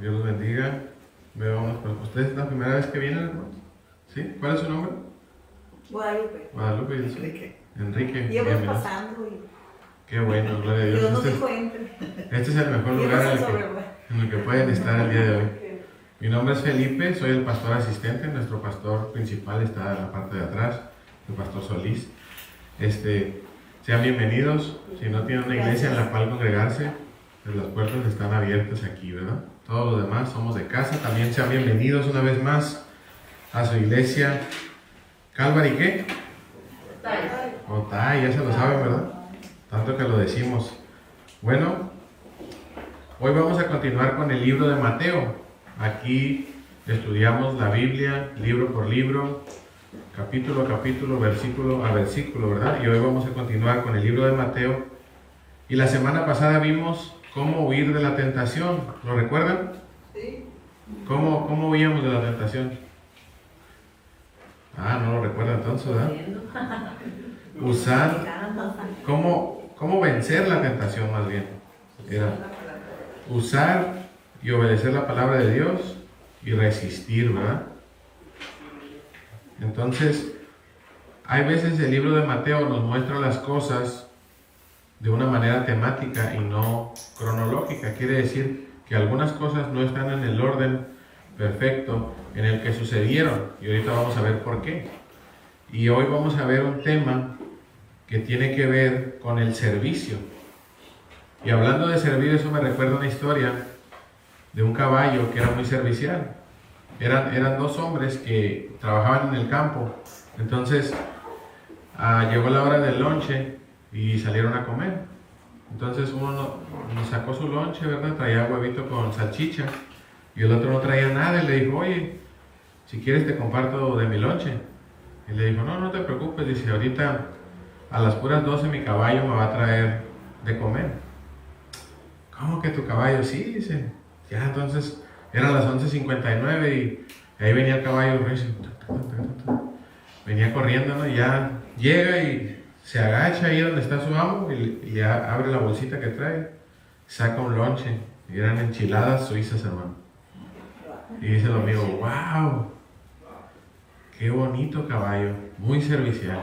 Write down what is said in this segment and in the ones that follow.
Dios los bendiga. ¿Ustedes es la primera vez que vienen, hermanos? ¿Sí? ¿Cuál es su nombre? Guadalupe. Guadalupe. Enrique. Llevo pasando y qué bueno, gloria a Dios. Dios nos dijo entre. Este es el mejor lugar en el que pueden estar el día de hoy. Mi nombre es Felipe, soy el pastor asistente. Nuestro pastor principal está en la parte de atrás, el pastor Solís. Sean bienvenidos. Si no tienen una iglesia en la cual congregarse, pues las puertas están abiertas aquí, ¿verdad? Todos los demás somos de casa. También sean bienvenidos una vez más a su iglesia. ¿Calvary qué? Otay, ya se lo saben, ¿verdad? Tanto que lo decimos. Bueno, hoy vamos a continuar con el libro de Mateo. Aquí estudiamos la Biblia, libro por libro, capítulo a capítulo, versículo a versículo, ¿verdad? Y hoy vamos a continuar con el libro de Mateo. Y la semana pasada vimos cómo huir de la tentación. ¿Lo recuerdan? Sí. ¿Cómo huíamos de la tentación? No lo recuerdan entonces, ¿verdad? ¿Cómo vencer la tentación más bien? Era usar y obedecer la palabra de Dios y resistir, ¿verdad? Entonces, hay veces el libro de Mateo nos muestra las cosas de una manera temática y no cronológica. Quiere decir que algunas cosas no están en el orden perfecto en el que sucedieron, y ahorita vamos a ver por qué. Y hoy vamos a ver un tema que tiene que ver con el servicio. Y hablando de servir, eso me recuerda una historia de un caballo que era muy servicial. Eran dos hombres que trabajaban en el campo. Entonces llegó la hora del lonche y salieron a comer. Entonces uno sacó su lonche, ¿verdad? Traía huevito con salchicha, y el otro no traía nada, y le dijo: oye, si quieres te comparto de mi lonche. Y le dijo: no te preocupes, dice, ahorita a las puras 12 mi caballo me va a traer de comer. ¿Cómo que tu caballo? Sí, dice. Ya, entonces eran las 11:59 y ahí venía el caballo, venía corriendo, ¿no? Y ya llega y se agacha ahí donde está su amo y ya abre la bolsita que trae, saca un lonche, y eran enchiladas suizas, hermano. Y dice el amigo: wow, qué bonito caballo, muy servicial.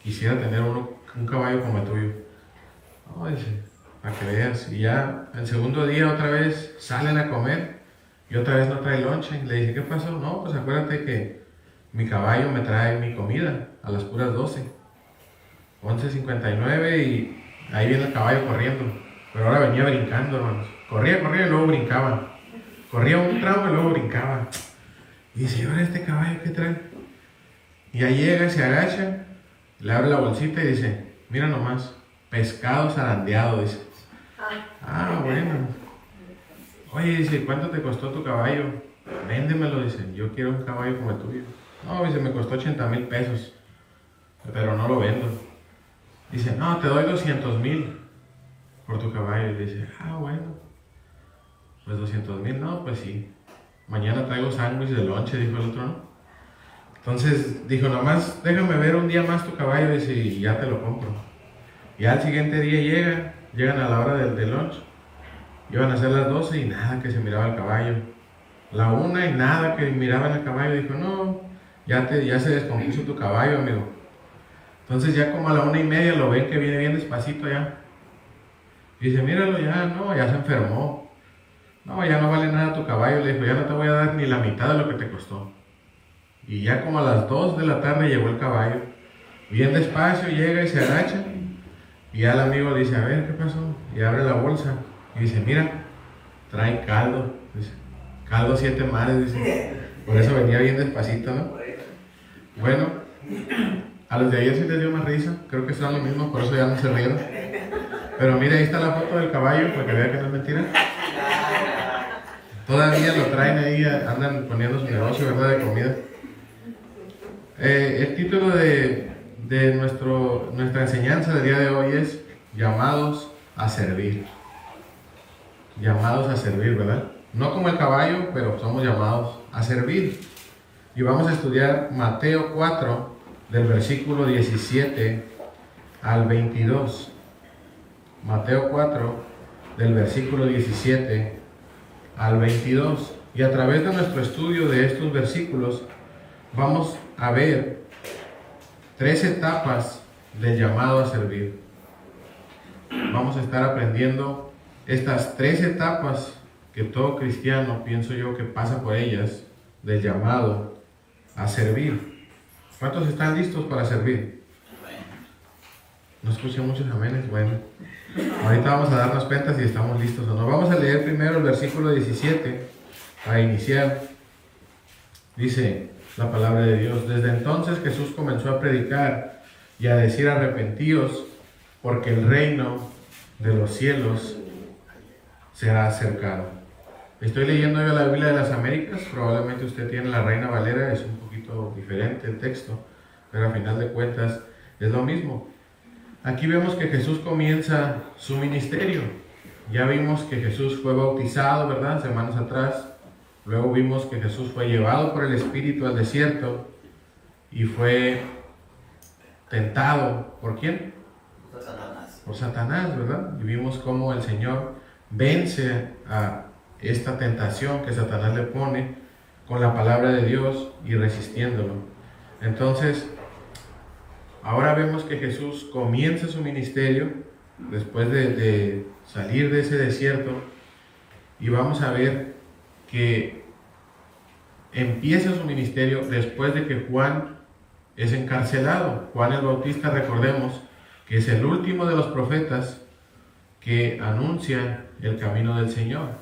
Quisiera tener un caballo como el tuyo. No, dice, para que veas. Y ya el segundo día otra vez salen a comer y otra vez no trae lonche. Le dice: ¿qué pasó? No, pues acuérdate que mi caballo me trae mi comida a las puras 12. 11:59 y ahí viene el caballo corriendo. Pero ahora venía brincando, hermanos. Corría y luego brincaba. Corría un tramo y luego brincaba. Y dice: ¿y ahora este caballo qué trae? Y ahí llega, se agacha, le abre la bolsita y dice: mira nomás, pescado zarandeado, dice. Bueno. Oye, dice, ¿cuánto te costó tu caballo? Véndemelo, dice, yo quiero un caballo como el tuyo. No, dice, me costó 80,000 pesos, pero no lo vendo. Dice: no, te doy 200,000 por tu caballo. Y dice: bueno, pues 200,000, no, pues sí. Mañana traigo sándwich de lonche, dijo el otro, ¿no? Entonces dijo: nomás déjame ver un día más tu caballo, dice, y ya te lo compro. Y al siguiente día llegan a la hora del lunch. Iban a ser las 12 y nada que se miraba el caballo. La 1 y nada que miraban el caballo. Dijo: no, ya se descompuso tu caballo, amigo. Entonces ya como a la 1:30 lo ven que viene bien despacito ya. Y dice: míralo, ya se enfermó. No, ya no vale nada tu caballo. Le dijo: ya no te voy a dar ni la mitad de lo que te costó. Y ya como a las 2 de la tarde llegó el caballo. Bien despacio llega y se agacha. Y ya el amigo le dice: a ver, ¿qué pasó? Y abre la bolsa. Y dice: mira, trae caldo. Dice: caldo 7 mares, dice. Por eso venía bien despacito, ¿no? Bueno, a los de ayer sí les dio más risa. Creo que son lo mismo, por eso ya no se rieron. Pero mira, ahí está la foto del caballo, para que vean que no es mentira. Todavía lo traen ahí, andan poniendo su negocio, ¿verdad?, de comida. El título de nuestra enseñanza del día de hoy es llamados a servir. Llamados a servir, ¿verdad? No como el caballo, pero somos llamados a servir. Y vamos a estudiar Mateo 4, del versículo 17 al 22. Mateo 4, del versículo 17 al 22. Y a través de nuestro estudio de estos versículos vamos a ver 3 etapas del llamado a servir. Vamos a estar aprendiendo estas 3 etapas que todo cristiano, pienso yo, que pasa por ellas, del llamado a servir. ¿Cuántos están listos para servir? No escuché muchos amenes. Bueno, ahorita vamos a darnos cuenta si estamos listos o no. Vamos a leer primero el versículo 17 para iniciar. Dice la palabra de Dios: desde entonces Jesús comenzó a predicar y a decir: arrepentíos, porque el reino de los cielos se ha acercado. Estoy leyendo yo la Biblia de las Américas. Probablemente usted tiene la Reina Valera, es un poquito diferente el texto, pero al final de cuentas es lo mismo. Aquí vemos que Jesús comienza su ministerio. Ya vimos que Jesús fue bautizado, ¿verdad? Semanas atrás. Luego vimos que Jesús fue llevado por el Espíritu al desierto y fue tentado. ¿Por quién? Por Satanás, ¿verdad? Y vimos cómo el Señor vence a esta tentación que Satanás le pone con la palabra de Dios y resistiéndolo. Entonces, ahora vemos que Jesús comienza su ministerio después de salir de ese desierto, y vamos a ver que empieza su ministerio después de que Juan es encarcelado. Juan el Bautista, recordemos que es el último de los profetas que anuncia el camino del Señor.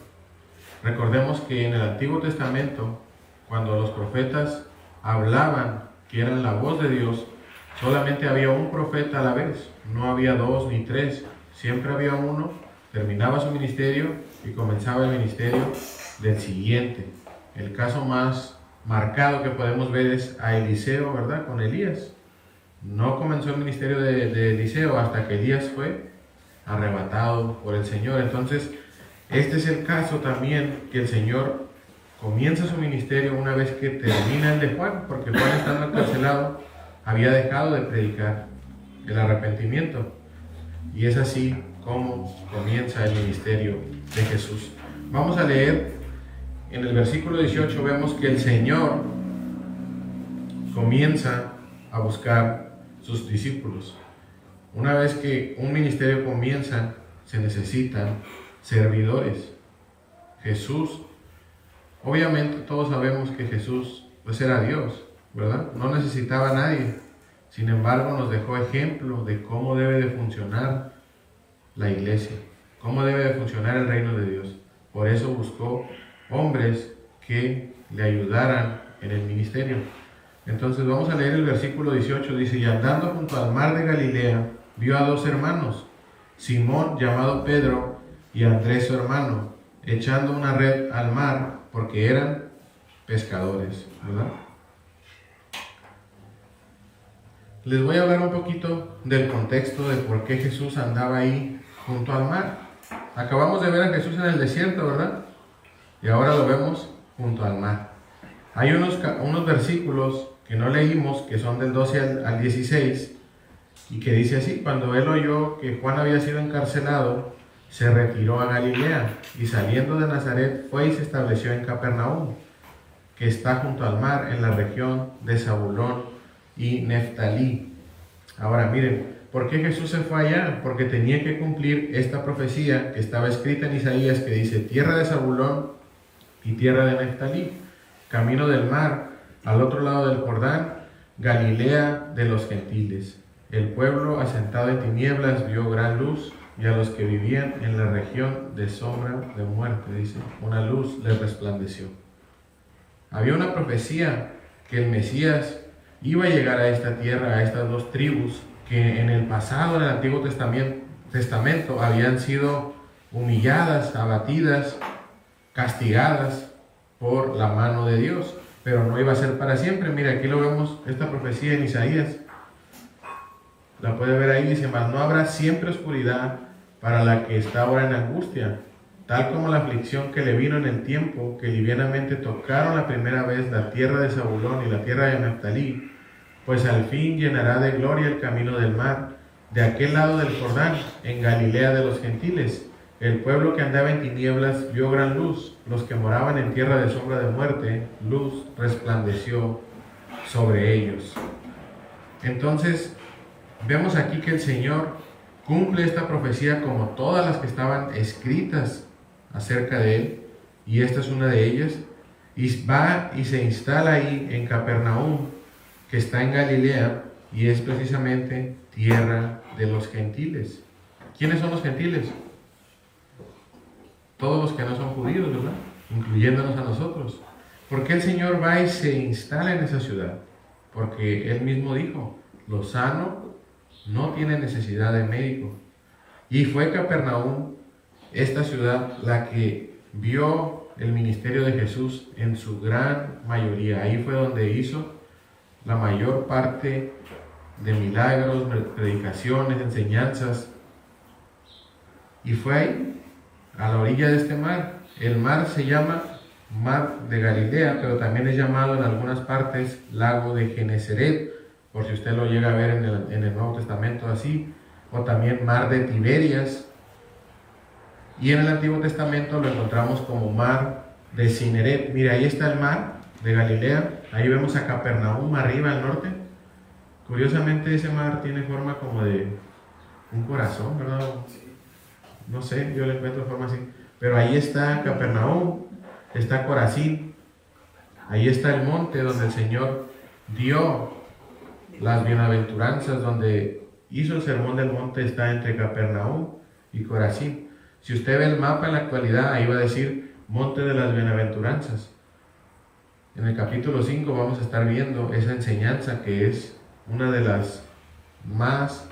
Recordemos que en el Antiguo Testamento, cuando los profetas hablaban que eran la voz de Dios, solamente había un profeta a la vez, no había 2 ni 3, siempre había uno. Terminaba su ministerio y comenzaba el ministerio del siguiente. El caso más marcado que podemos ver es a Eliseo, ¿verdad? Con Elías. No comenzó el ministerio de Eliseo hasta que Elías fue arrebatado por el Señor. Entonces, este es el caso también, que el Señor comienza su ministerio una vez que termina el de Juan, porque Juan, estando encarcelado, había dejado de predicar el arrepentimiento. Y es así como comienza el ministerio de Jesús. Vamos a leer en el versículo 18, vemos que el Señor comienza a buscar sus discípulos. Una vez que un ministerio comienza, se necesitan servidores. Jesús, obviamente todos sabemos que Jesús pues era Dios, ¿verdad? No necesitaba a nadie. Sin embargo, nos dejó ejemplo de cómo debe de funcionar la iglesia, cómo debe de funcionar el reino de Dios. Por eso buscó hombres que le ayudaran en el ministerio. Entonces vamos a leer el versículo 18. Dice: y andando junto al mar de Galilea, vio a 2 hermanos, Simón llamado Pedro y Andrés su hermano, echando una red al mar, porque eran pescadores, ¿verdad? Les voy a hablar un poquito del contexto de por qué Jesús andaba ahí junto al mar. Acabamos de ver a Jesús en el desierto, ¿verdad? Y ahora lo vemos junto al mar. Hay unos versículos que no leímos, que son del 12 al 16, y que dice así: cuando él oyó que Juan había sido encarcelado, se retiró a Galilea, y saliendo de Nazaret fue y se estableció en Capernaum, que está junto al mar, en la región de Zabulón y Neftalí. Ahora miren, ¿por qué Jesús se fue allá? Porque tenía que cumplir esta profecía que estaba escrita en Isaías, que dice: tierra de Zabulón y tierra de Neftalí, camino del mar, al otro lado del Jordán, Galilea de los gentiles. El pueblo asentado en tinieblas vio gran luz, y a los que vivían en la región de sombra de muerte, dice, una luz les resplandeció. Había una profecía que el Mesías iba a llegar a esta tierra, a estas 2 tribus, que en el pasado, en el Antiguo Testamento, habían sido humilladas, abatidas, castigadas por la mano de Dios, pero no iba a ser para siempre. Mira, aquí lo vemos, esta profecía en Isaías, la puede ver ahí, dice: mas no habrá siempre oscuridad para la que está ahora en angustia, tal como la aflicción que le vino en el tiempo que livianamente tocaron la primera vez la tierra de Zabulón y la tierra de Neftalí, pues al fin llenará de gloria el camino del mar, de aquel lado del Jordán, en Galilea de los gentiles. El pueblo que andaba en tinieblas vio gran luz. Los que moraban en tierra de sombra de muerte, luz resplandeció sobre ellos. Entonces, vemos aquí que el Señor cumple esta profecía como todas las que estaban escritas acerca de Él, y esta es una de ellas, y va y se instala ahí en Capernaum, que está en Galilea, y es precisamente tierra de los gentiles. ¿Quiénes son los gentiles? Todos los que no son judíos, ¿verdad? Incluyéndonos a nosotros. ¿Por qué el Señor va y se instala en esa ciudad? Porque Él mismo dijo, los sanos no tienen necesidad de médico. Y fue Capernaum, esta ciudad, la que vio el ministerio de Jesús en su gran mayoría. Ahí fue donde hizo la mayor parte de milagros, predicaciones, enseñanzas. Y fue ahí, a la orilla de este mar. El mar se llama Mar de Galilea, pero también es llamado en algunas partes Lago de Genesaret, por si usted lo llega a ver en el Nuevo Testamento así, o también Mar de Tiberias. Y en el Antiguo Testamento lo encontramos como Mar de Cineret. Mire, ahí está el mar de Galilea, ahí vemos a Capernaum arriba al norte. Curiosamente ese mar tiene forma como de un corazón, ¿verdad? No sé, yo le encuentro forma así. Pero ahí está Capernaum, está Corazín, ahí está el monte donde el Señor dio las bienaventuranzas, donde hizo el sermón del monte, está entre Capernaum y Corazín. Si usted ve el mapa en la actualidad, ahí va a decir monte de las bienaventuranzas. En el capítulo 5 vamos a estar viendo esa enseñanza que es una de las más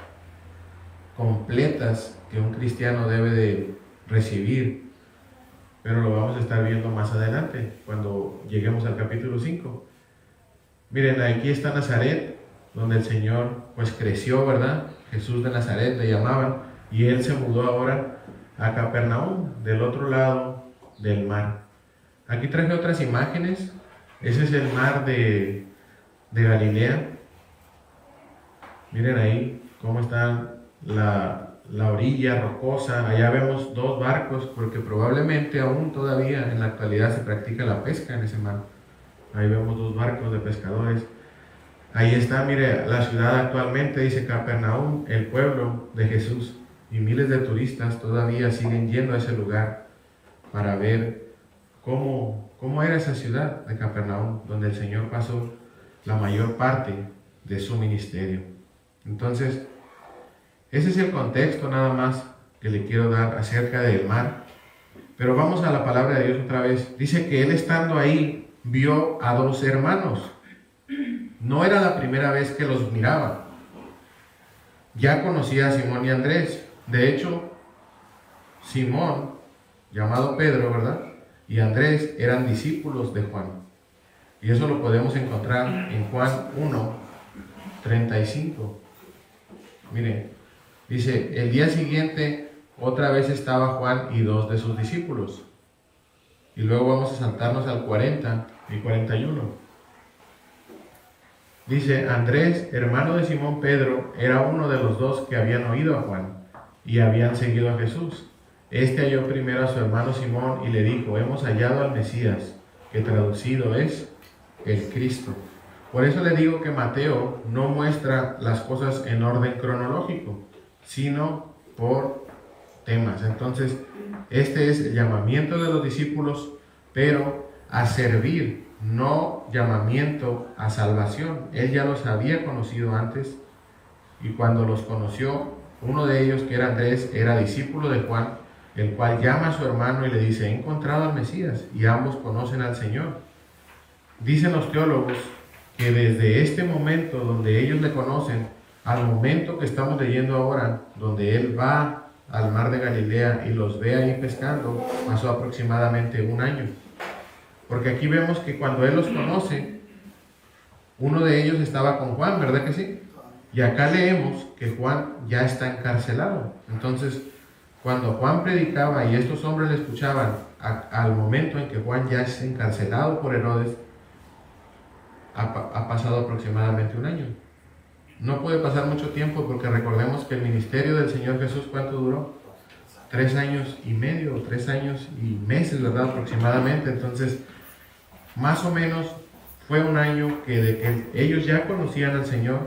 completas que un cristiano debe de recibir, pero lo vamos a estar viendo más adelante cuando lleguemos al capítulo 5. Miren, aquí está Nazaret, donde el Señor pues creció, ¿verdad? Jesús de Nazaret le llamaban, y Él se mudó ahora a Capernaum, del otro lado del mar. Aquí traje otras imágenes. Ese es el mar de Galilea. Miren ahí cómo está la orilla rocosa. Allá vemos dos barcos, porque probablemente aún todavía en la actualidad se practica la pesca en ese mar. Ahí vemos dos barcos de pescadores. Ahí está, mire, la ciudad actualmente, dice Capernaum, el pueblo de Jesús. Y miles de turistas todavía siguen yendo a ese lugar para ver cómo era esa ciudad de Capernaum, donde el Señor pasó la mayor parte de su ministerio. Entonces, ese es el contexto nada más que le quiero dar acerca del mar. Pero vamos a la palabra de Dios otra vez. Dice que él, estando ahí, vio a dos hermanos. No era la primera vez que los miraba. Ya conocía a Simón y Andrés. De hecho, Simón, llamado Pedro, ¿verdad?, y Andrés eran discípulos de Juan. Y eso lo podemos encontrar en Juan 1:35. Miren, dice, el día siguiente otra vez estaba Juan y dos de sus discípulos. Y luego vamos a saltarnos al 40 y 41. Dice, Andrés, hermano de Simón Pedro, era uno de los dos que habían oído a Juan y habían seguido a Jesús. Este halló primero a su hermano Simón y le dijo, hemos hallado al Mesías, que traducido es el Cristo. Por eso le digo que Mateo no muestra las cosas en orden cronológico, sino por temas. Entonces, este es el llamamiento de los discípulos, pero a servir, no llamamiento a salvación. Él ya los había conocido antes, y cuando los conoció, uno de ellos, que era Andrés, era discípulo de Juan, el cual llama a su hermano y le dice, he encontrado al Mesías, y ambos conocen al Señor. Dicen los teólogos que desde este momento donde ellos le conocen, al momento que estamos leyendo ahora, donde él va al mar de Galilea y los ve ahí pescando, pasó aproximadamente un año. Porque aquí vemos que cuando él los conoce, uno de ellos estaba con Juan, ¿verdad que sí? Y acá leemos que Juan ya está encarcelado. Entonces, cuando Juan predicaba y estos hombres le escuchaban, al momento en que Juan ya es encarcelado por Herodes, ha pasado aproximadamente un año. No puede pasar mucho tiempo, porque recordemos que el ministerio del Señor Jesús, ¿cuánto duró? 3 años y medio, o 3 años y meses, ¿verdad? Aproximadamente. Entonces, más o menos fue un año que de que ellos ya conocían al Señor,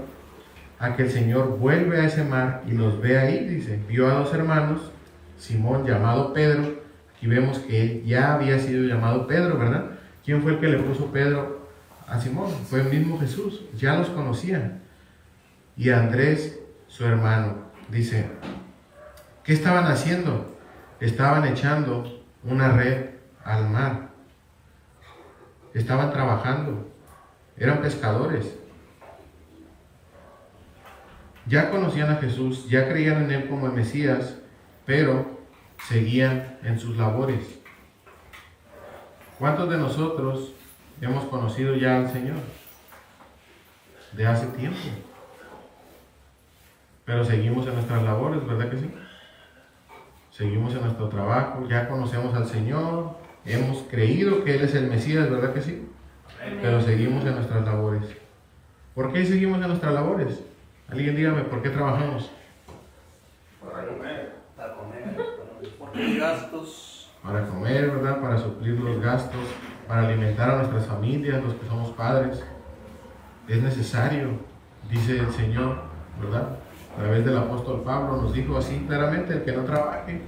a que el Señor vuelve a ese mar y los ve ahí, dice, vio a 2 hermanos, Simón llamado Pedro, aquí vemos que él ya había sido llamado Pedro, ¿verdad? ¿Quién fue el que le puso Pedro a Simón? Fue el mismo Jesús, ya los conocían. Y Andrés, su hermano, dice, ¿qué estaban haciendo? Estaban echando una red al mar. Estaban trabajando. Eran pescadores. Ya conocían a Jesús, ya creían en Él como el Mesías, pero seguían en sus labores. ¿Cuántos de nosotros hemos conocido ya al Señor? De hace tiempo. Pero seguimos en nuestras labores, ¿verdad que sí? Seguimos en nuestro trabajo, ya conocemos al Señor, hemos creído que Él es el Mesías, ¿verdad que sí? Pero seguimos en nuestras labores. ¿Por qué seguimos en nuestras labores? Alguien dígame, ¿por qué trabajamos? Para comer. Porque hay gastos. Para comer, ¿verdad? Para suplir los gastos, para alimentar a nuestras familias, los que somos padres. Es necesario, dice el Señor, ¿verdad? A través del apóstol Pablo nos dijo así claramente, el que no trabaje,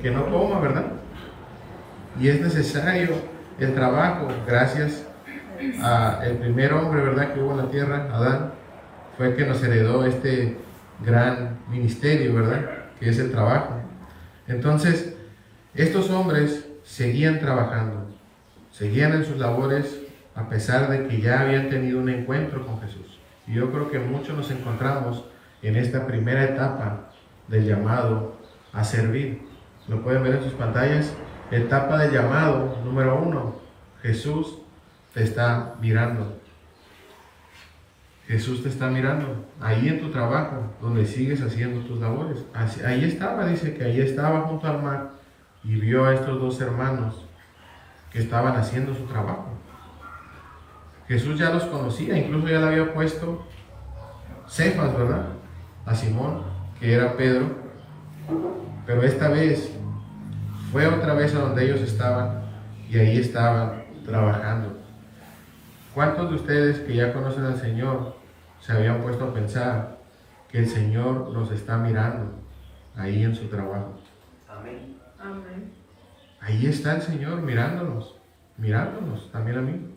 que no coma, ¿verdad? Y es necesario el trabajo, gracias al primer hombre, ¿verdad?, que hubo en la tierra, Adán, fue el que nos heredó este gran ministerio, ¿verdad?, que es el trabajo. Entonces, estos hombres seguían trabajando, seguían en sus labores, a pesar de que ya habían tenido un encuentro con Jesús. Y yo creo que muchos nos encontramos en esta primera etapa del llamado a servir. Lo pueden ver en sus pantallas. Etapa del llamado número 1. Jesús te está mirando. Jesús te está mirando. Ahí en tu trabajo, donde sigues haciendo tus labores. Ahí estaba, dice que ahí estaba junto al mar y vio a estos 2 hermanos que estaban haciendo su trabajo. Jesús ya los conocía, incluso ya le había puesto Cefas, ¿verdad?, a Simón, que era Pedro, pero esta vez fue otra vez a donde ellos estaban y ahí estaban trabajando. ¿Cuántos de ustedes que ya conocen al Señor se habían puesto a pensar que el Señor los está mirando ahí en su trabajo? Amén. Amén. Ahí está el Señor mirándonos también a mí.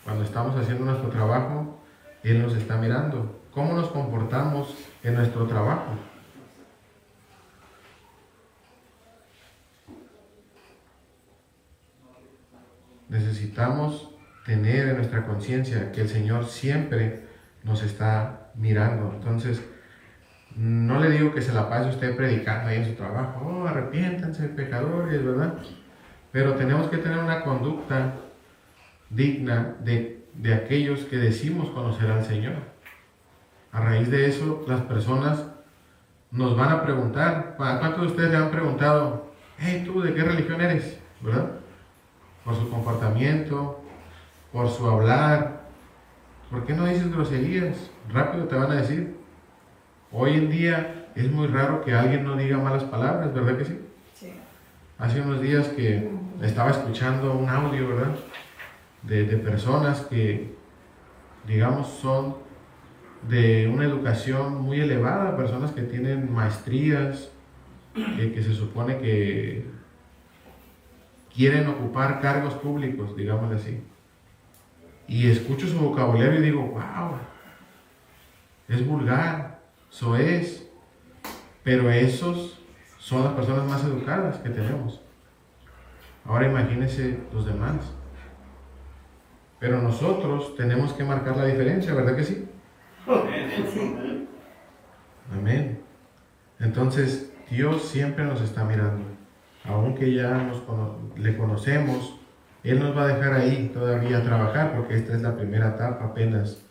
Cuando estamos haciendo nuestro trabajo, Él nos está mirando. ¿Cómo nos comportamos en nuestro trabajo? Necesitamos tener en nuestra conciencia que el Señor siempre nos está mirando. Entonces, no le digo que se la pase usted predicando ahí en su trabajo, oh, arrepiéntanse, pecadores, ¿verdad? Pero tenemos que tener una conducta digna de aquellos que decimos conocer al Señor. A raíz de eso, las personas nos van a preguntar. ¿A cuántos de ustedes le han preguntado, hey, tú, ¿de qué religión eres? ¿Verdad? Por su comportamiento, por su hablar. ¿Por qué no dices groserías? Rápido te van a decir. Hoy en día es muy raro que alguien no diga malas palabras, ¿verdad que sí? Sí. Hace unos días que estaba escuchando un audio, ¿verdad?, de personas que, digamos, son de una educación muy elevada, personas que tienen maestrías, que se supone que quieren ocupar cargos públicos, digámoslo así. Y escucho su vocabulario y digo, wow, es vulgar, soez, pero esos son las personas más educadas que tenemos. Ahora imagínense los demás. Pero nosotros tenemos que marcar la diferencia, ¿verdad que sí? Sí. Amén. Entonces, Dios siempre nos está mirando. Aunque ya le conocemos, Él nos va a dejar ahí todavía a trabajar, porque esta es la primera etapa apenas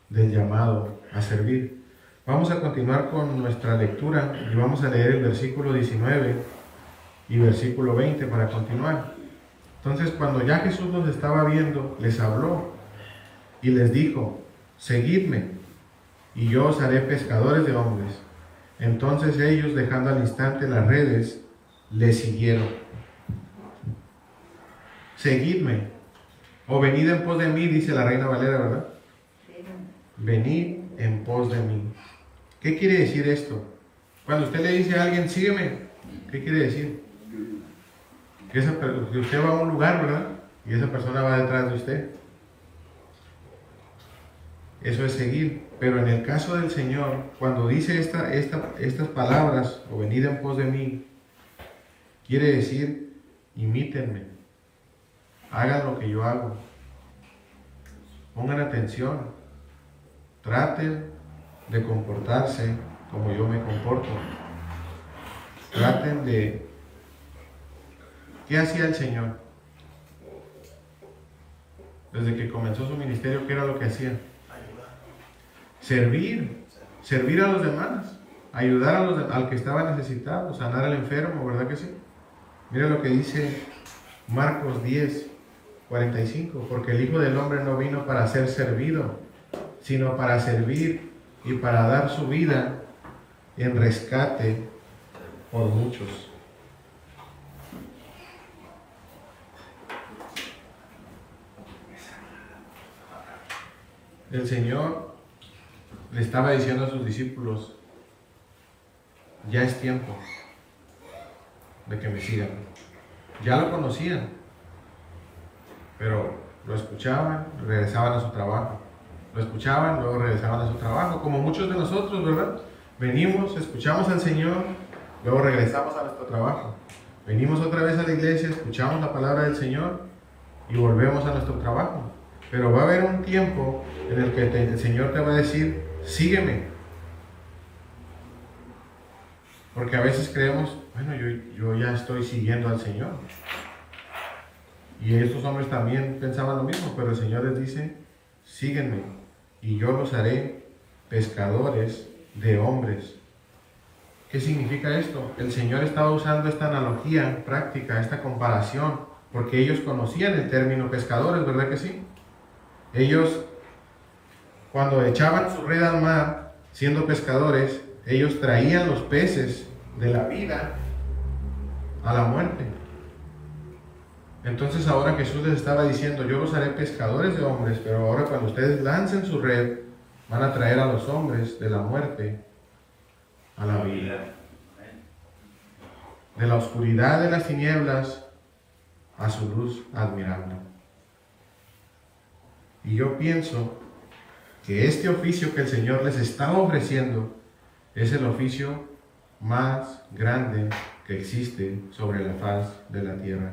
del llamado a servir. Vamos a continuar con nuestra lectura y vamos a leer el versículo 19 y versículo 20 para continuar. Entonces, cuando ya Jesús los estaba viendo, les habló y les dijo, seguidme, y yo os haré pescadores de hombres. Entonces ellos, dejando al instante las redes, le siguieron. Seguidme, o venid en pos de mí, dice la Reina Valera, ¿verdad? Venid en pos de mí. ¿Qué quiere decir esto? Cuando usted le dice a alguien, sígueme, ¿qué quiere decir? Que usted va a un lugar, ¿verdad? Y esa persona va detrás de usted. Eso es seguir. Pero en el caso del Señor, cuando dice estas palabras, o venid en pos de mí, quiere decir, imítenme, hagan lo que yo hago, pongan atención, traten de comportarse como yo me comporto, traten de... ¿Qué hacía el Señor? Desde que comenzó su ministerio, ¿qué era lo que hacía? Servir a los demás, ayudar al que estaba necesitado, sanar al enfermo, ¿verdad que sí? Mira lo que dice Marcos 10:45, porque el Hijo del Hombre no vino para ser servido, sino para servir y para dar su vida en rescate por muchos. El Señor le estaba diciendo a sus discípulos, ya es tiempo de que me sigan. Ya lo conocían, pero lo escuchaban, regresaban a su trabajo. Lo escuchaban, luego regresaban a su trabajo, como muchos de nosotros, ¿verdad? Venimos, escuchamos al Señor, luego regresamos a nuestro trabajo. Venimos otra vez a la iglesia, escuchamos la palabra del Señor y volvemos a nuestro trabajo. Pero va a haber un tiempo en el que el Señor te va a decir, sígueme. Porque a veces creemos, bueno, yo ya estoy siguiendo al Señor. Y estos hombres también pensaban lo mismo, pero el Señor les dice, síguenme y yo los haré pescadores de hombres. ¿Qué significa esto? El Señor estaba usando esta analogía práctica, esta comparación, porque ellos conocían el término pescadores, ¿verdad que sí? Ellos, cuando echaban su red al mar, siendo pescadores, ellos traían los peces de la vida a la muerte. Entonces ahora Jesús les estaba diciendo, yo los haré pescadores de hombres, pero ahora cuando ustedes lancen su red, van a traer a los hombres de la muerte a la vida. De la oscuridad de las tinieblas a su luz admirable. Y yo pienso que este oficio que el Señor les está ofreciendo es el oficio más grande que existe sobre la faz de la tierra.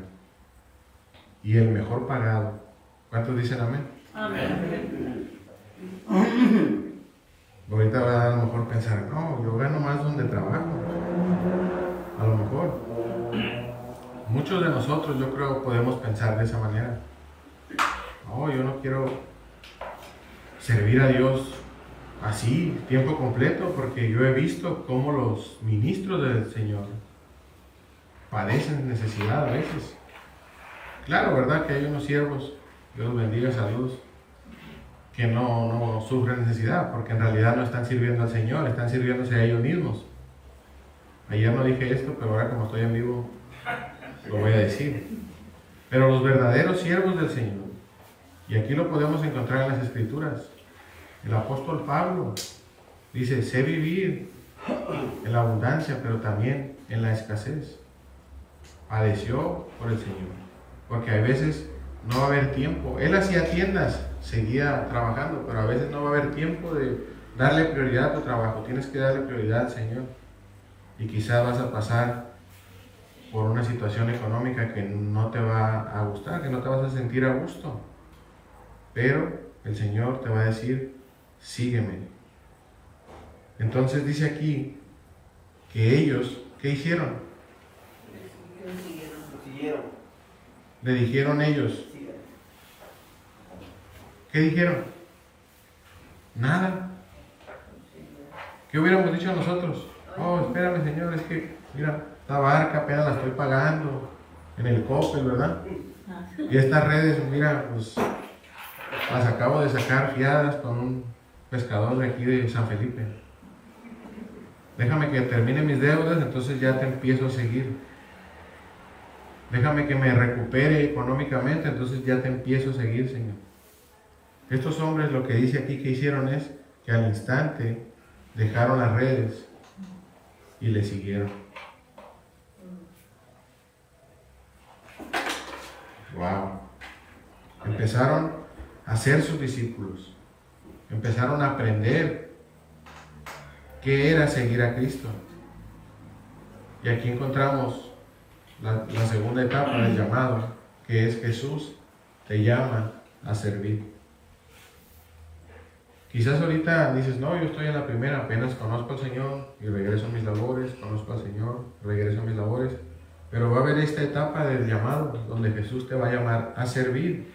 Y el mejor pagado. ¿Cuántos dicen amén? Amén. Ahorita va a lo mejor pensar, no, yo gano más donde trabajo. A lo mejor. Muchos de nosotros, yo creo, podemos pensar de esa manera. No, yo no quiero servir a Dios así, tiempo completo, porque yo he visto cómo los ministros del Señor padecen necesidad a veces. Claro, ¿verdad? Que hay unos siervos, Dios los bendiga, saludos, que no sufren necesidad, porque en realidad no están sirviendo al Señor, están sirviéndose a ellos mismos. Ayer no dije esto, pero ahora como estoy en vivo, lo voy a decir. Pero los verdaderos siervos del Señor, y aquí lo podemos encontrar en las Escrituras, el apóstol Pablo dice, sé vivir en la abundancia, pero también en la escasez. Padeció por el Señor. Porque a veces no va a haber tiempo. Él hacía tiendas, seguía trabajando, pero a veces no va a haber tiempo de darle prioridad a tu trabajo. Tienes que darle prioridad al Señor. Y quizás vas a pasar por una situación económica que no te va a gustar, que no te vas a sentir a gusto. Pero el Señor te va a decir, sígueme. Entonces dice aquí que ellos, ¿qué hicieron? Le dijeron ellos. ¿Qué dijeron? Nada. ¿Qué hubiéramos dicho nosotros? Oh, espérame, Señor, es que, mira, esta barca apenas la estoy pagando en el Coppel, ¿verdad? Y estas redes, mira, pues las acabo de sacar fiadas con un pescador de aquí de San Felipe. Déjame que termine mis deudas, entonces ya te empiezo a seguir. Déjame que me recupere económicamente, entonces ya te empiezo a seguir, Señor. Estos hombres lo que dice aquí que hicieron es que al instante dejaron las redes y le siguieron. Wow. Empezaron a ser sus discípulos. Empezaron a aprender qué era seguir a Cristo. Y aquí encontramos la segunda etapa del llamado, que es Jesús te llama a servir. Quizás ahorita dices, no, yo estoy en la primera, apenas conozco al Señor y regreso a mis labores, conozco al Señor, regreso a mis labores, pero va a haber esta etapa del llamado, donde Jesús te va a llamar a servir.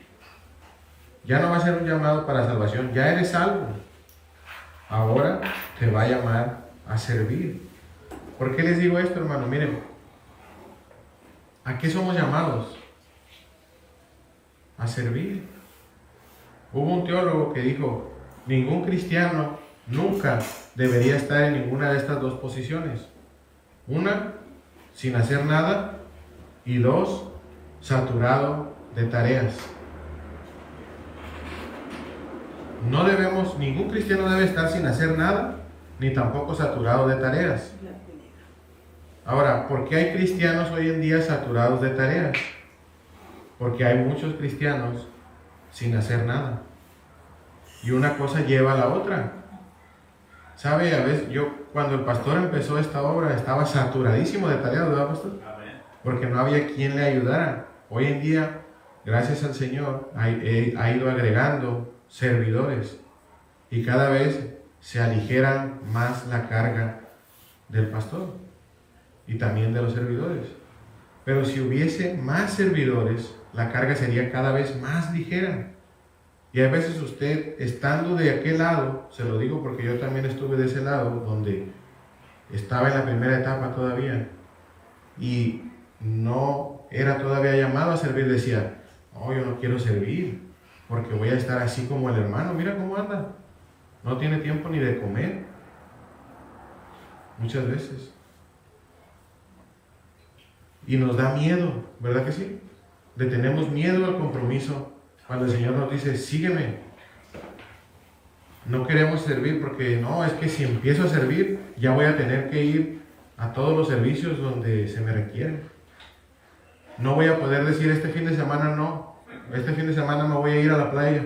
Ya no va a ser un llamado para salvación, ya eres salvo. Ahora te va a llamar a servir. ¿Por qué les digo esto, hermano? Miren, ¿a qué somos llamados? A servir. Hubo un teólogo que dijo, ningún cristiano nunca debería estar en ninguna de estas dos posiciones. Una, sin hacer nada, y dos, saturado de tareas. Ningún cristiano debe estar sin hacer nada, ni tampoco saturado de tareas. Ahora, ¿por qué hay cristianos hoy en día saturados de tareas? Porque hay muchos cristianos sin hacer nada. Y una cosa lleva a la otra. ¿Sabe? A veces cuando el pastor empezó esta obra, estaba saturadísimo de tareas, ¿verdad, pastor? Porque no había quien le ayudara. Hoy en día, gracias al Señor, ha ido agregando servidores. Y cada vez se aligera más la carga del pastor y también de los servidores. Pero si hubiese más servidores, la carga sería cada vez más ligera. Y a veces usted, estando de aquel lado, se lo digo porque yo también estuve de ese lado, donde estaba en la primera etapa todavía, y no era todavía llamado a servir, decía, no, yo no quiero servir, porque voy a estar así como el hermano, mira cómo anda, no tiene tiempo ni de comer, muchas veces. Y nos da miedo, ¿verdad que sí? Le tenemos miedo al compromiso. Cuando el Señor nos dice, sígueme, no queremos servir porque no, es que si empiezo a servir, ya voy a tener que ir a todos los servicios donde se me requieren. No voy a poder decir, este fin de semana no, este fin de semana me voy a ir a la playa,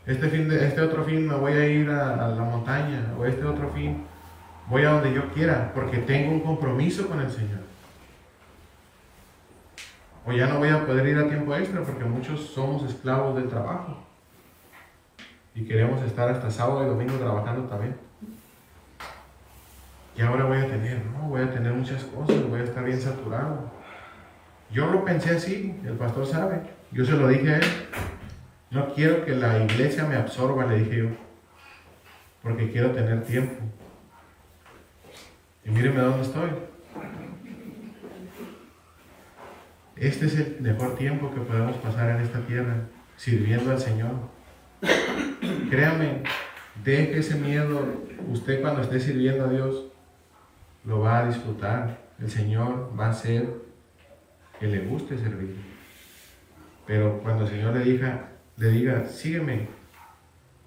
este otro fin me voy a ir a la montaña, o este otro fin voy a donde yo quiera, porque tengo un compromiso con el Señor. O ya no voy a poder ir a tiempo extra porque muchos somos esclavos del trabajo y queremos estar hasta sábado y domingo trabajando también. Y ahora voy a tener muchas cosas, voy a estar bien saturado. Yo lo pensé así, el pastor sabe, yo se lo dije a él. No quiero que la iglesia me absorba, le dije yo, porque quiero tener tiempo. Y mírenme dónde estoy. Este es el mejor tiempo que podemos pasar en esta tierra, sirviendo al Señor. Créame, deje ese miedo. Usted cuando esté sirviendo a Dios, lo va a disfrutar. El Señor va a hacer que le guste servir. Pero cuando el Señor le diga, sígueme,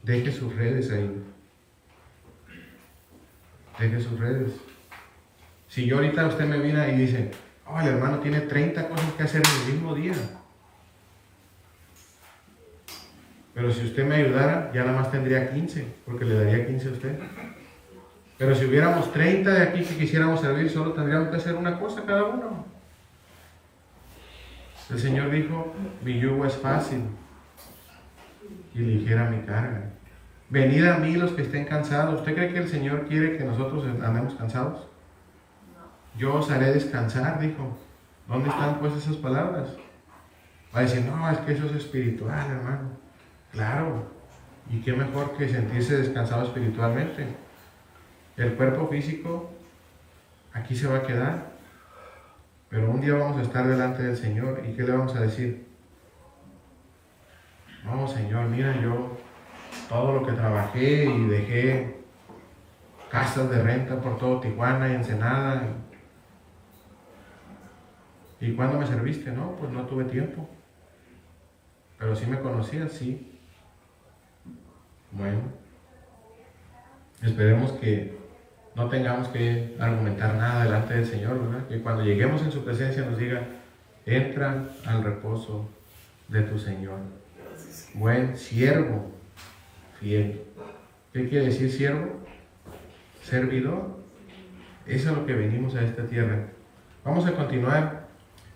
deje sus redes ahí. Deje sus redes. Si yo ahorita usted me viene y dice, oh, el hermano tiene 30 cosas que hacer en el mismo día. Pero si usted me ayudara, ya nada más tendría 15, porque le daría 15 a usted. Pero si hubiéramos 30 de aquí que quisiéramos servir, solo tendríamos que hacer una cosa cada uno. El Señor dijo, mi yugo es fácil y ligera mi carga. Venid a mí los que estén cansados. ¿Usted cree que el Señor quiere que nosotros andemos cansados? Yo os haré descansar, dijo. ¿Dónde están pues esas palabras? Va a decir, no, es que eso es espiritual, hermano. Claro. ¿Y qué mejor que sentirse descansado espiritualmente? El cuerpo físico aquí se va a quedar. Pero un día vamos a estar delante del Señor. ¿Y qué le vamos a decir? No, Señor, mira, yo todo lo que trabajé y dejé casas de renta por todo Tijuana y Ensenada. ¿Y cuándo me serviste? No, pues no tuve tiempo. Pero sí me conocías, sí. Bueno, esperemos que no tengamos que argumentar nada delante del Señor, ¿verdad? Que cuando lleguemos en su presencia nos diga, entra al reposo de tu Señor. Buen siervo, fiel. ¿Qué quiere decir siervo? Servidor. Eso es lo que venimos a esta tierra. Vamos a continuar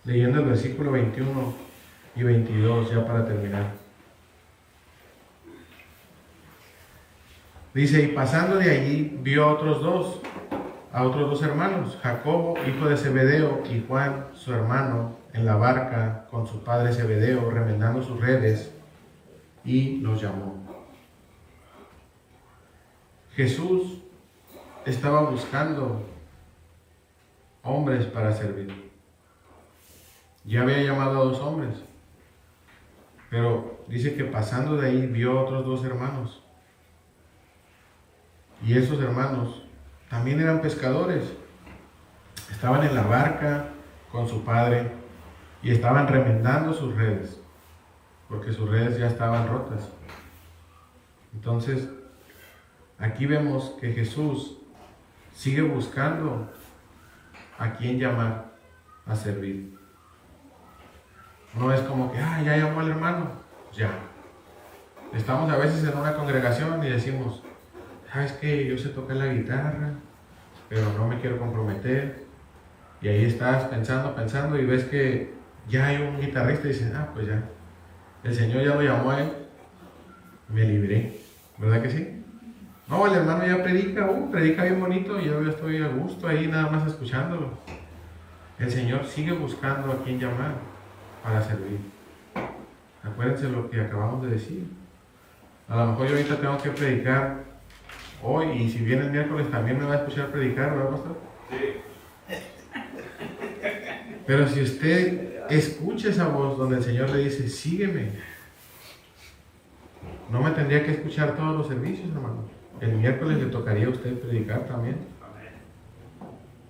leyendo el versículo 21 y 22 ya para terminar. Dice, y pasando de allí vio a otros dos hermanos, Jacobo, hijo de Zebedeo, y Juan, su hermano, en la barca con su padre Zebedeo, remendando sus redes, y los llamó. Jesús estaba buscando hombres para servir. Ya había llamado a 2 hombres, pero dice que pasando de ahí vio a otros 2 hermanos. Y esos hermanos también eran pescadores. Estaban en la barca con su padre y estaban remendando sus redes, porque sus redes ya estaban rotas. Entonces, aquí vemos que Jesús sigue buscando a quien llamar a servir. No es como que, ya llamó al hermano, ya. Estamos a veces en una congregación y decimos, ¿sabes qué? Yo sé tocar la guitarra, pero no me quiero comprometer. Y ahí estás pensando y ves que ya hay un guitarrista y dices, pues ya, el Señor ya lo llamó a él, me libré, ¿verdad que sí? No, el hermano ya predica bien bonito y yo estoy a gusto ahí nada más escuchándolo. El Señor sigue buscando a quien llamar para servir. Acuérdense lo que acabamos de decir. A lo mejor yo ahorita tengo que predicar hoy, y si viene el miércoles también me va a escuchar predicar, ¿verdad, pastor? Sí. Pero si usted escucha esa voz donde el Señor le dice, sígueme, no me tendría que escuchar todos los servicios, hermano. El miércoles le tocaría a usted predicar también.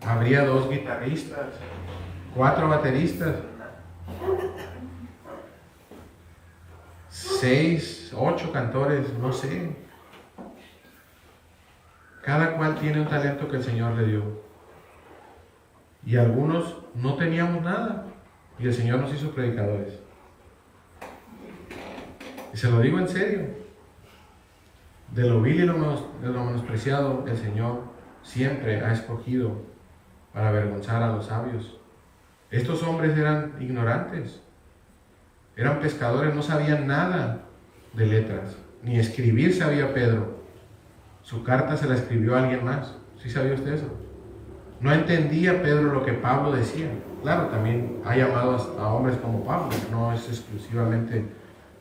Habría 2 guitarristas, 4 bateristas, 6, 8 cantores, no sé. Cada cual tiene un talento que el Señor le dio. Y algunos no teníamos nada. Y el Señor nos hizo predicadores. Y se lo digo en serio. De lo vil y de lo menospreciado, el Señor siempre ha escogido para avergonzar a los sabios. Estos hombres eran ignorantes. Eran pescadores, no sabían nada de letras. Ni escribir sabía Pedro. Su carta se la escribió a alguien más. ¿Sí sabía usted eso? No entendía Pedro lo que Pablo decía. Claro, también ha llamado a hombres como Pablo. No es exclusivamente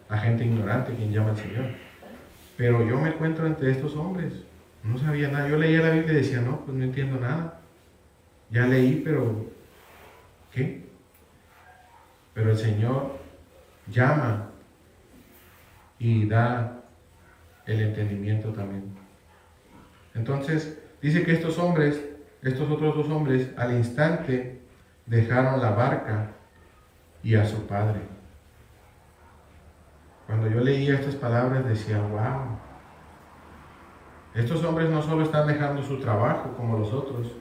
a gente ignorante quien llama al Señor. Pero yo me encuentro entre estos hombres. No sabía nada. Yo leía la Biblia y decía, no, pues no entiendo nada. Ya leí, pero ¿qué? Pero el Señor llama y da el entendimiento también. Entonces, dice que estos otros 2 hombres, al instante dejaron la barca y a su padre. Cuando yo leía estas palabras decía, wow, estos hombres no solo están dejando su trabajo como los otros,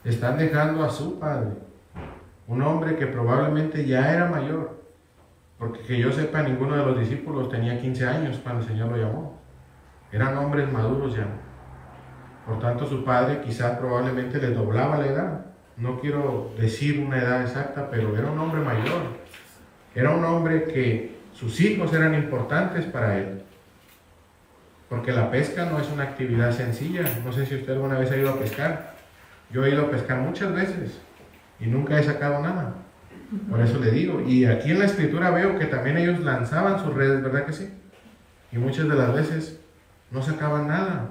están dejando a su padre, un hombre que probablemente ya era mayor, porque que yo sepa, ninguno de los discípulos tenía 15 años cuando el Señor lo llamó. Eran hombres maduros ya. Por tanto, su padre quizás probablemente le doblaba la edad. No quiero decir una edad exacta, pero era un hombre mayor. Era un hombre que sus hijos eran importantes para él. Porque la pesca no es una actividad sencilla. No sé si usted alguna vez ha ido a pescar. Yo he ido a pescar muchas veces y nunca he sacado nada. Por eso le digo. Y aquí en la escritura veo que también ellos lanzaban sus redes, ¿verdad que sí? Y muchas de las veces no sacaban nada.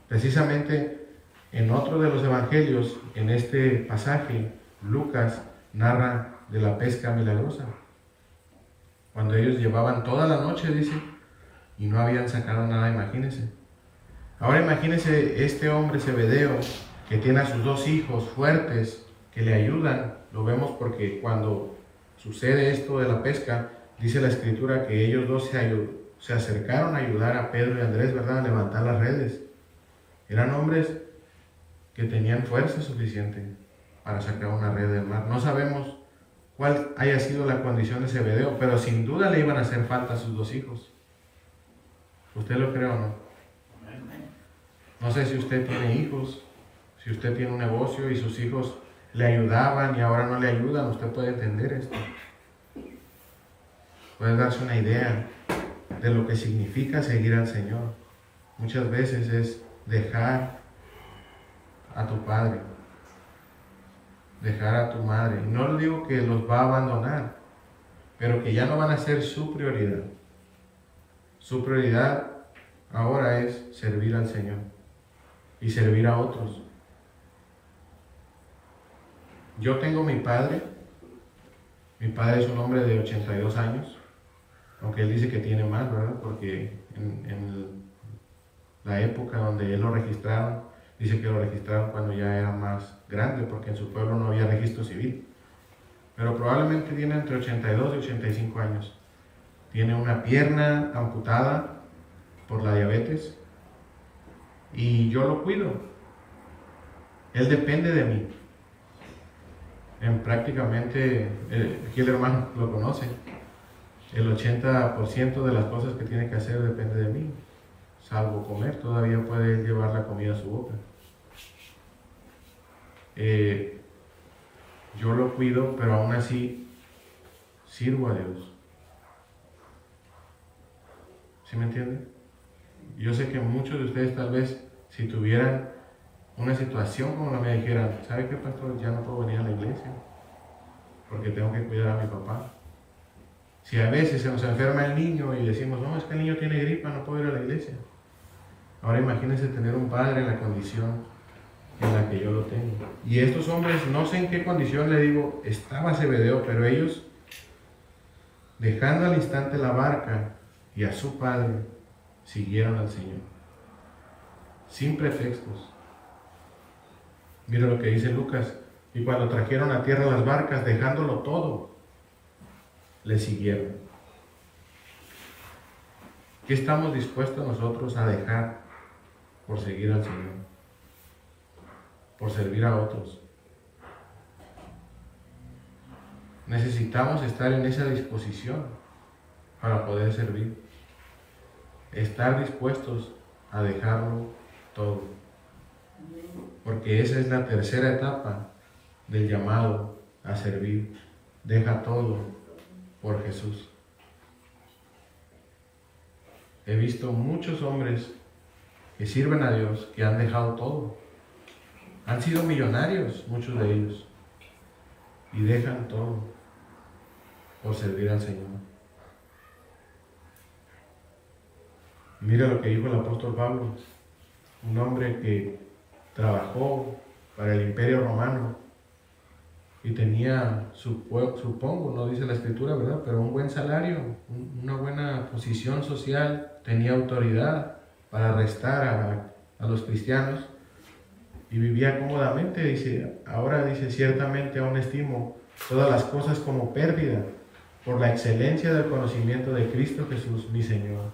Precisamente en otro de los evangelios, en este pasaje, Lucas narra de la pesca milagrosa. Cuando ellos llevaban toda la noche, dice, y no habían sacado nada, imagínense. Ahora imagínense este hombre Zebedeo, que tiene a sus 2 hijos fuertes, que le ayudan, Lo vemos porque cuando sucede esto de la pesca, dice la escritura que ellos dos se acercaron a ayudar a Pedro y Andrés, ¿verdad?, a levantar las redes. Eran hombres que tenían fuerza suficiente para sacar una red del mar. No sabemos cuál haya sido la condición de Zebedeo, pero sin duda le iban a hacer falta a sus dos hijos. ¿Usted lo cree o no? No sé si usted tiene hijos, si usted tiene un negocio y sus hijos le ayudaban y ahora no le ayudan, usted puede entender esto. Puede darse una idea de lo que significa seguir al Señor. Muchas veces es dejar a tu padre, dejar a tu madre. Y no le digo que los va a abandonar, pero que ya no van a ser su prioridad. Su prioridad ahora es servir al Señor y servir a otros. Yo tengo mi padre es un hombre de 82 años, aunque él dice que tiene más, ¿verdad? Porque en la época donde él lo registraron, dice que lo registraron cuando ya era más grande, porque en su pueblo no había registro civil. Pero probablemente tiene entre 82 y 85 años. Tiene una pierna amputada por la diabetes y yo lo cuido. Él depende de mí. Prácticamente, aquí el hermano lo conoce, el 80% de las cosas que tiene que hacer depende de mí, salvo comer, todavía puede llevar la comida a su boca. Yo lo cuido, pero aún así sirvo a Dios. ¿Sí me entienden? Yo sé que muchos de ustedes tal vez, si tuvieran una situación como la mía, dijeran, ¿sabe qué, pastor? Ya no puedo venir a la iglesia porque tengo que cuidar a mi papá. Si a veces se nos enferma el niño y decimos, no, es que el niño tiene gripa, no puedo ir a la iglesia. Ahora imagínense tener un padre en la condición en la que yo lo tengo. Y estos hombres, no sé en qué condición, le digo, estaba Zebedeo, pero ellos, dejando al instante la barca y a su padre, siguieron al Señor. Sin pretextos. Mira lo que dice Lucas. Y cuando trajeron a tierra las barcas, dejándolo todo, le siguieron. ¿Qué estamos dispuestos nosotros a dejar por seguir al Señor? Por servir a otros. Necesitamos estar en esa disposición para poder servir. Estar dispuestos a dejarlo todo. Porque esa es la tercera etapa del llamado a servir. Deja todo por Jesús. He visto muchos hombres que sirven a Dios, que han dejado todo. Han sido millonarios, muchos de ellos, y dejan todo por servir al Señor. Mira lo que dijo el apóstol Pablo, un hombre que trabajó para el Imperio Romano y tenía, supongo, no dice la escritura, ¿verdad?, pero un buen salario, una buena posición social, tenía autoridad para arrestar a los cristianos y vivía cómodamente. Dice, ahora dice, ciertamente aún estimo todas las cosas como pérdida por la excelencia del conocimiento de Cristo Jesús, mi Señor,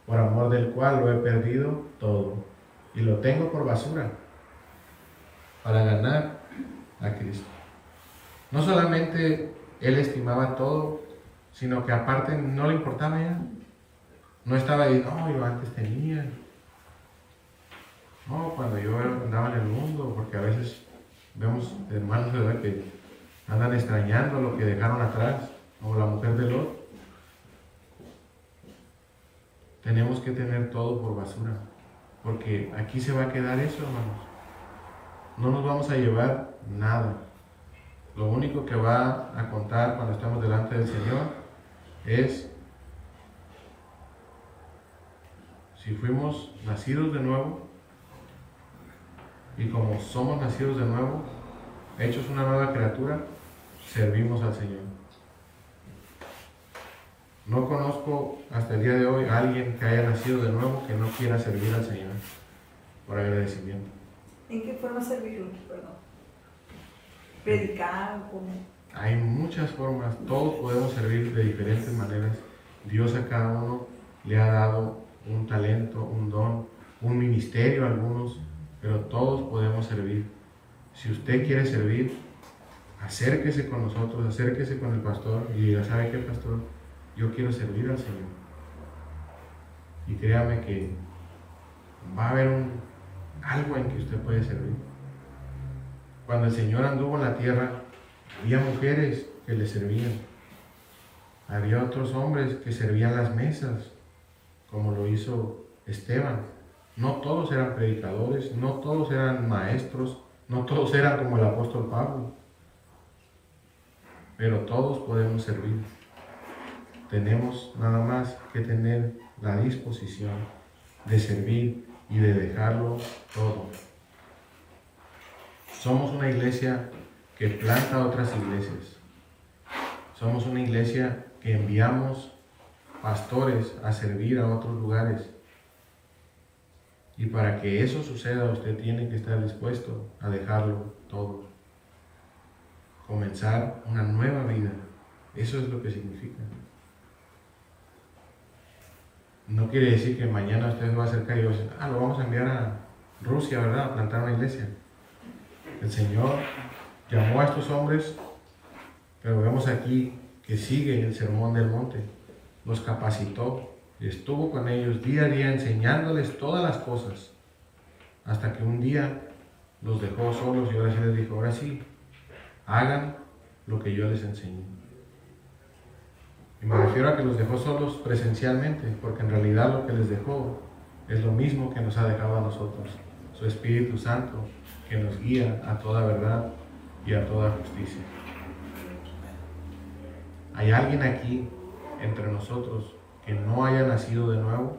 por amor del cual lo he perdido todo y lo tengo por basura para ganar a Cristo. No solamente él estimaba todo, sino que aparte no le importaba ya. No estaba ahí, no, yo antes tenía. No, cuando yo andaba en el mundo, porque a veces vemos hermanos, ¿verdad?, que andan extrañando lo que dejaron atrás, como la mujer de Lot. Tenemos que tener todo por basura, porque aquí se va a quedar eso, hermanos. No nos vamos a llevar nada. Lo único que va a contar cuando estemos delante del Señor es si fuimos nacidos de nuevo, y como somos nacidos de nuevo, hechos una nueva criatura, servimos al Señor. No conozco hasta el día de hoy a alguien que haya nacido de nuevo que no quiera servir al Señor por agradecimiento. ¿En qué forma servirlo? Perdón. Predicar, como. Hay muchas formas, todos podemos servir de diferentes maneras. Dios a cada uno le ha dado un talento, un don, un ministerio a algunos, pero todos podemos servir. Si usted quiere servir, acérquese con nosotros, acérquese con el pastor y diga, ¿sabe qué, pastor? Yo quiero servir al Señor. Y créame que va a haber algo en que usted puede servir. Cuando el Señor anduvo en la tierra, había mujeres que le servían. Había otros hombres que servían las mesas, como lo hizo Esteban. No todos eran predicadores, no todos eran maestros, no todos eran como el apóstol Pablo. Pero todos podemos servir. Tenemos nada más que tener la disposición de servir y de dejarlo todo. Somos una iglesia que planta otras iglesias. Somos una iglesia que enviamos pastores a servir a otros lugares. Y para que eso suceda, usted tiene que estar dispuesto a dejarlo todo. Comenzar una nueva vida. Eso es lo que significa. No quiere decir que mañana usted va a acercar y va a decir, lo vamos a enviar a Rusia, ¿verdad? A plantar una iglesia. El Señor llamó a estos hombres, pero vemos aquí que sigue el sermón del monte. Los capacitó, estuvo con ellos día a día enseñándoles todas las cosas, hasta que un día los dejó solos y ahora sí les dijo, ahora sí, hagan lo que yo les enseñé. Y me refiero a que los dejó solos presencialmente, porque en realidad lo que les dejó es lo mismo que nos ha dejado a nosotros, su Espíritu Santo, que nos guía a toda verdad y a toda justicia. ¿Hay alguien aquí entre nosotros que no haya nacido de nuevo?